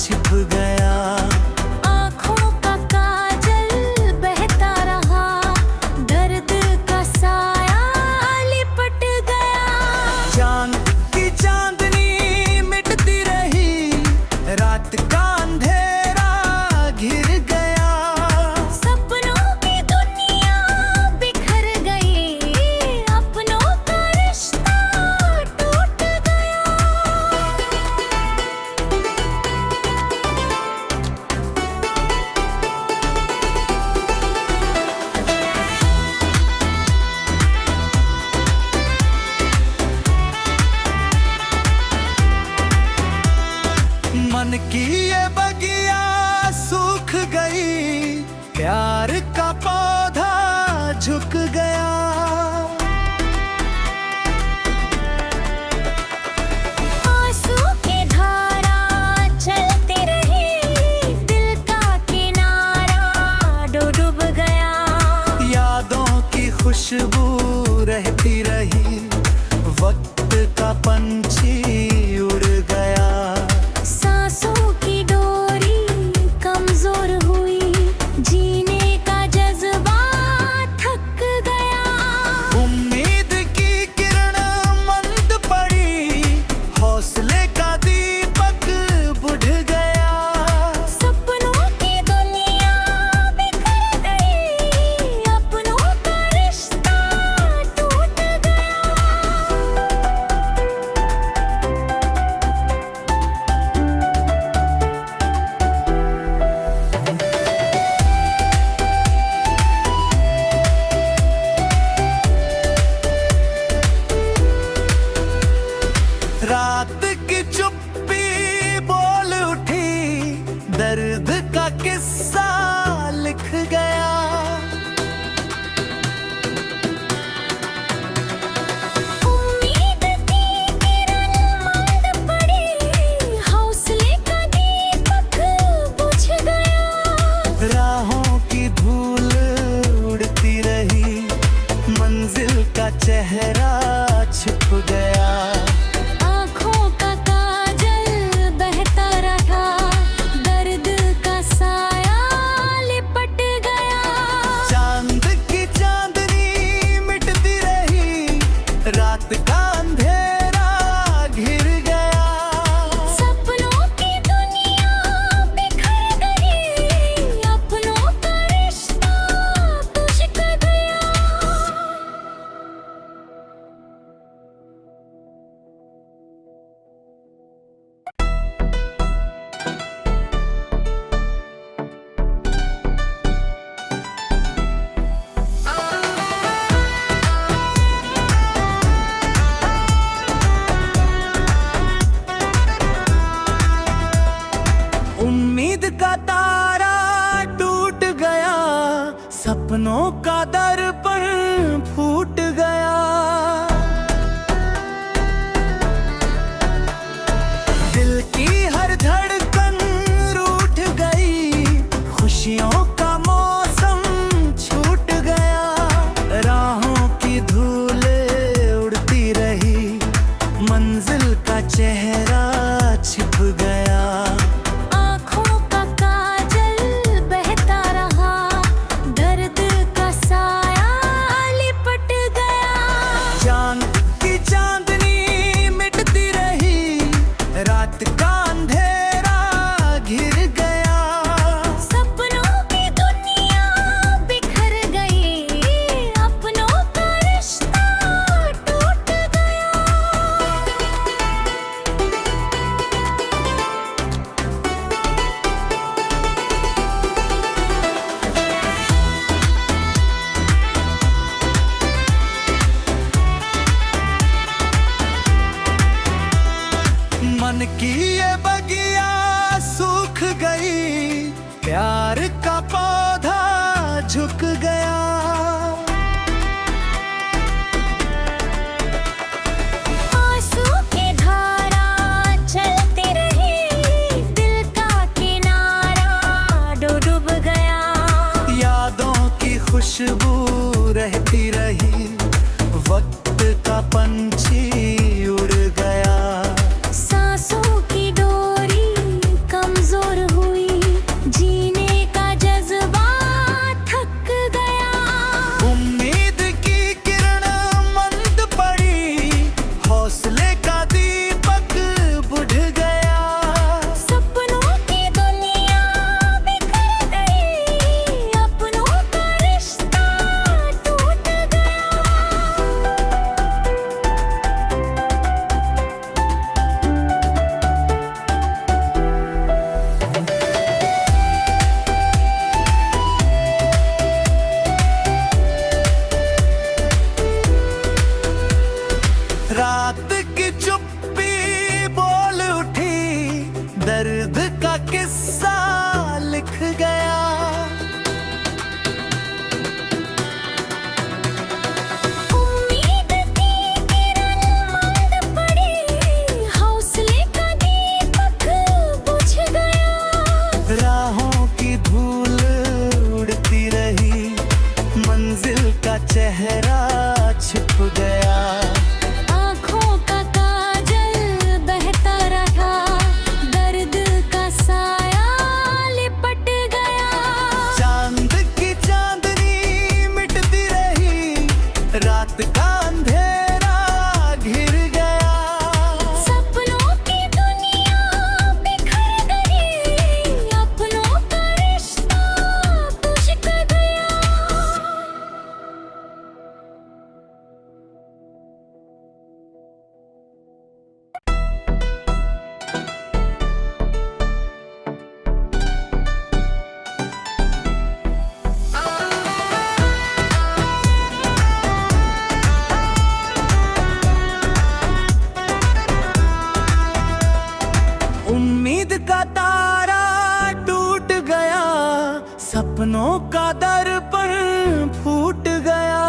छिप गया। आँखों का काजल बहता रहा, दर्द का साया लिपट गया। चांद की चांदनी मिटती रही, रात का अंधेरा घिर गया। सपनों की दुनिया बिखर गई, अपनों का रिश्ता टूट गया। मन की ये बगिया सूख गई, प्यार का पौधा झुक गया। आंसू की धारा चलती रही, दिल का किनारा डूब गया। यादों की खुशबू रहती रही, वक्त का पंछी उड़ गया। सांसों की डोरी कमजोर हुई, जीने का जज्बा थक गया। उम्मीद की किरण मंद पड़ी, हौसले का दीपक बुझ गया। सपनों की दुनिया बिखर गई, अपनों का रिश्ता टूट गया। रात की चुप्पी बोल उठी, दर्द का किस्सा लिख गया। उम्मीद की किरण मंद पड़ी, हौसले का दीपक बुझ गया। राहों की धूल उड़ती रही, मंजिल का चेहरा छिप गया। आँखों का काजल बहता रहा, दर्द का साया लिपट गया। का किस्सा लिख गया। उम्मीद थी कि रंग पड़ी, हौसले का दीपक बुझ गया। राहों की धूल उड़ती रही, मंजिल का चेहरा छिप गया। आँखों का काजल बहता रहा, दर्द का साया लिपट गया। चांद की चांदनी मिटती रही, रात का अंधेरा घिर गया। सपनों की दुनिया बिखर गई, अपनों का रिश्ता बुझ गया। उम्मीद का तारा टूट गया, सपनों का दर्पण फूट गया।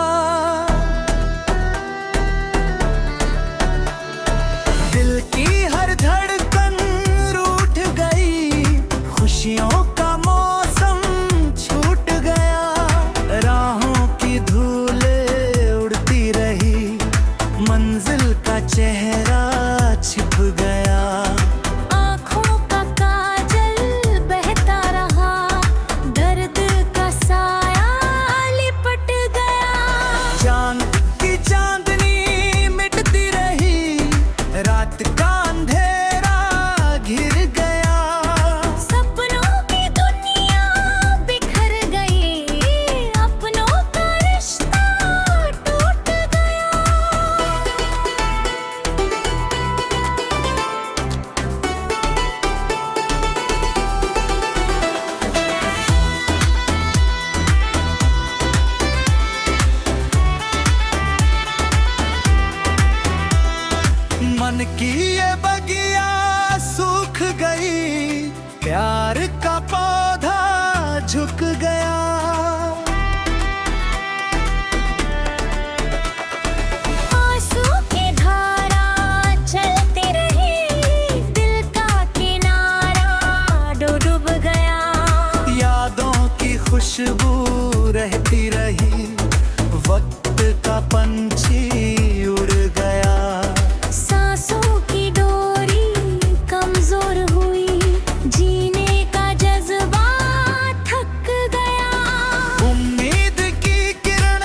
दिल की हर धड़कन रूठ गई, खुशियों का मौसम छूट गया। राहों की धूल उड़ती रही, मंजिल का चेहरा छिप गया। आँखों का काजल बहता रहा, दर्द का साया लिपट गया। चांद की चांदनी मिटती रही, रात का अंधेरा घिर गया। सपनों की दुनिया बिखर गई, अपनों का रिश्ता टूट गया। मन की ये बगिया सूख गई, प्यार का पौधा झुक गया। आंसू की धारा चलती रही, दिल का किनारा डूब गया। यादों की खुशबू रहती रही, वक्त का पंछी उड़ गया। सांसों की डोरी कमजोर हुई, जीने का जज्बा थक गया। उम्मीद की किरण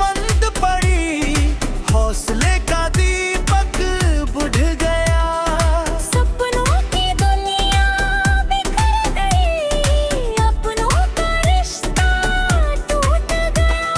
मंद पड़ी, हौसले का दीपक बुझ गया। सपनों की दुनिया बिखर गई, अपनों का रिश्ता टूट गया।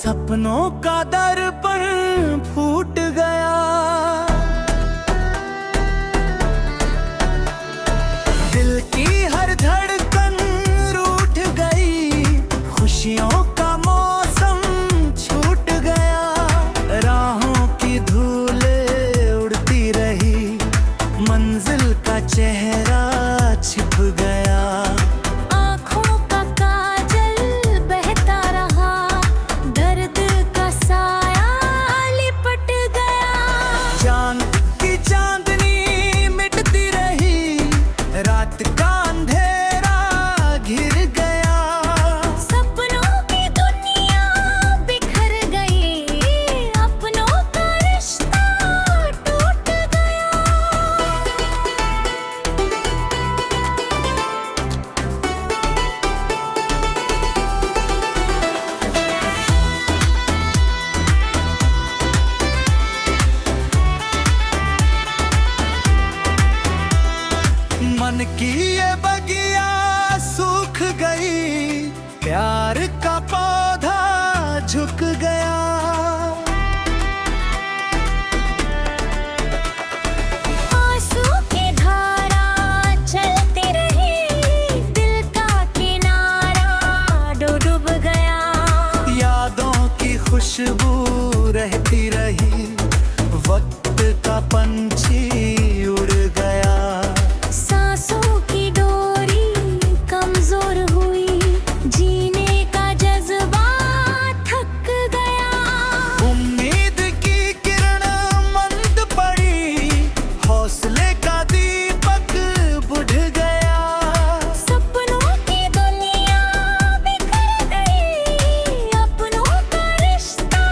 सपनों का दर्पण फूट गया। दिल की हर धड़कन रूठ गई, खुशियों का मौसम छूट गया। राहों की धूलें उड़ती रही, मंजिल का चेहरा छिप गया। आँखों का काजल बहता रहा, दर्द का साया लिपट गया। चांद की चांदनी मिटती रही, रात का अंधेरा घिर गया। सपनों की दुनिया बिखर गई, अपनों का रिश्ता टूट गया। मन की ये बगिया सूख गई, प्यार का पौधा झुक गया। आंसू की धारा चलती रही, दिल का किनारा डूब गया। यादों की खुशबू रहती रही, वक्त का पंछी उड़ गया। सांसों की डोरी कमजोर हुई, जीने का जज्बा थक गया। उम्मीद की किरण मंद पड़ी, हौसले का दीपक बुझ गया। सपनों की दुनिया बिखर गई, अपनों का रिश्ता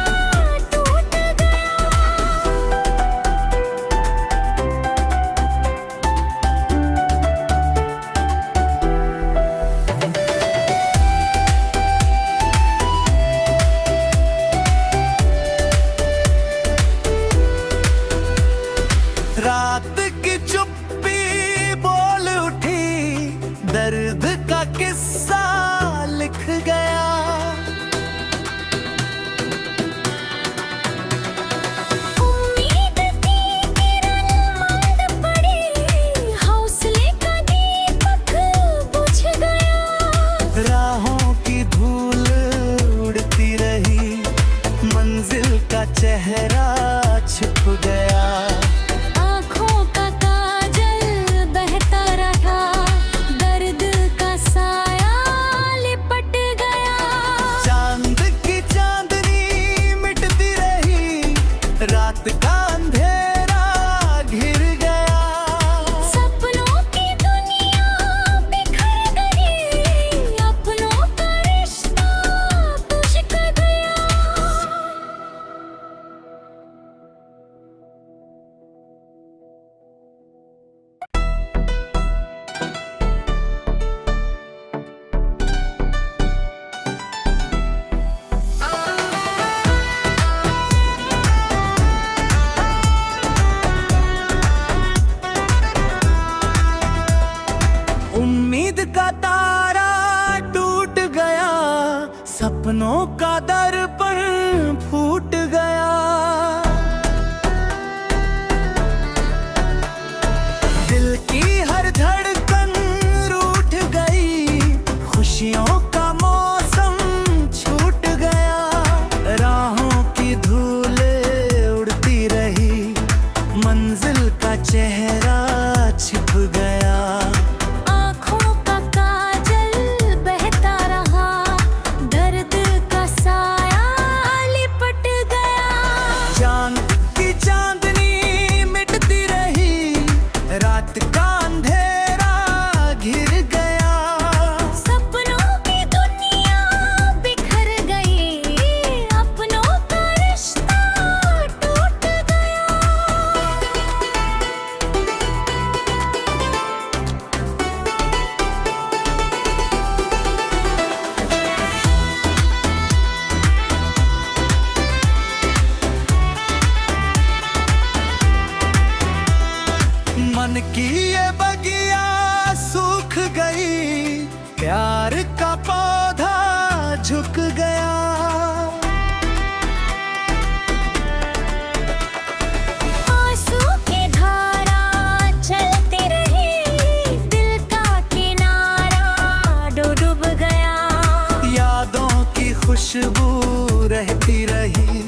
टूट गया। रात की चुप्पी बोल उठी, दर्द का किस्सा लिख गया। उम्मीद की किरण मंद पड़ी, हौसले का दीपक बुझ गया। राहों की धूल उड़ती रही, मंजिल का चेहरा छिप गया। आँखों का काजल बहता रहा, दर्द का साया लिपट गया। चांद की चांदनी मिटती रही, रात का अंधेरा घिर गया। सपनों की दुनिया बिखर गई, अपनों का रिश्ता टूट गया। उम्मीद का तारा टूट गया, सपनों का दर्पण फूट गया। दिल की हर धड़कन रूठ गई, खुशियों का मौसम छूट गया। राहों की धूलें उड़ती रही, मंजिल का चेहरा छिप गया। आँखों का काजल बहता रहा, दर्द का साया लिपट गया। रहती रही,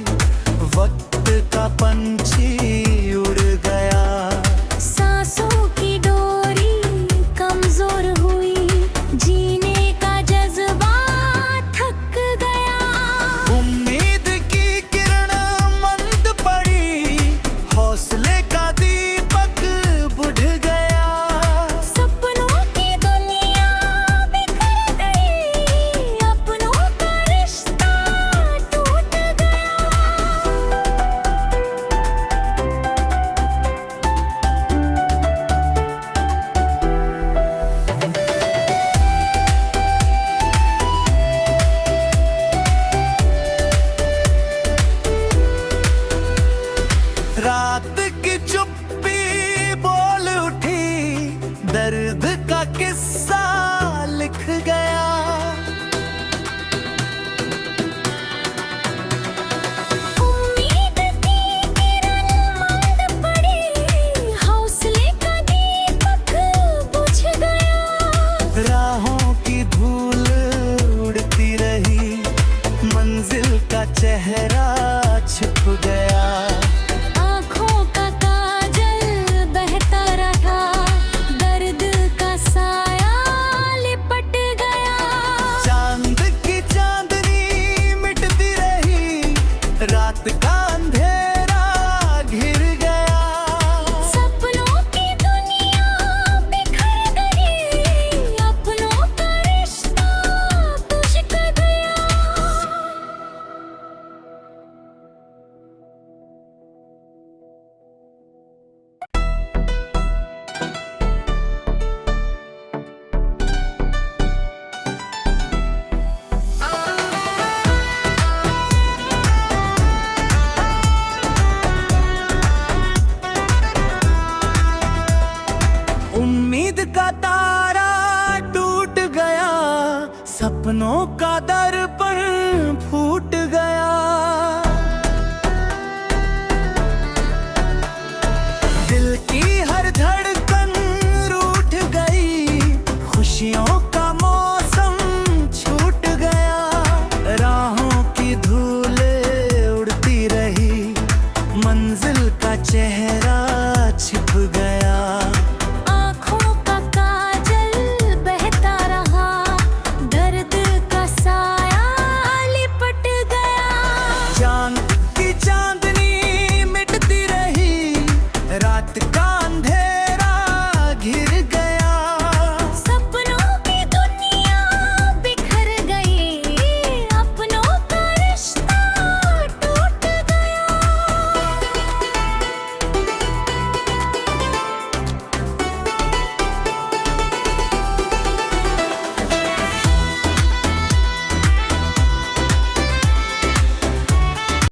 वक्त का पंछी उड़ गया। सांसों की डोरी कमजोर हुई, जीने का जज्बा थक गया। उम्मीद की किरण मंद पड़ी, हौसले का दीपक बुझ गया। सपनों की दुनिया बिखर गई, अपनों का रिश्ता टूट गया। रात की चुप्पी बोल उठी, दर्द का किस्सा लिख गया। उम्मीद की किरण मंद पड़ी, हौसले का दीपक बुझ गया। राहों की धूल उड़ती रही, मंजिल का चेहरा छुप गया।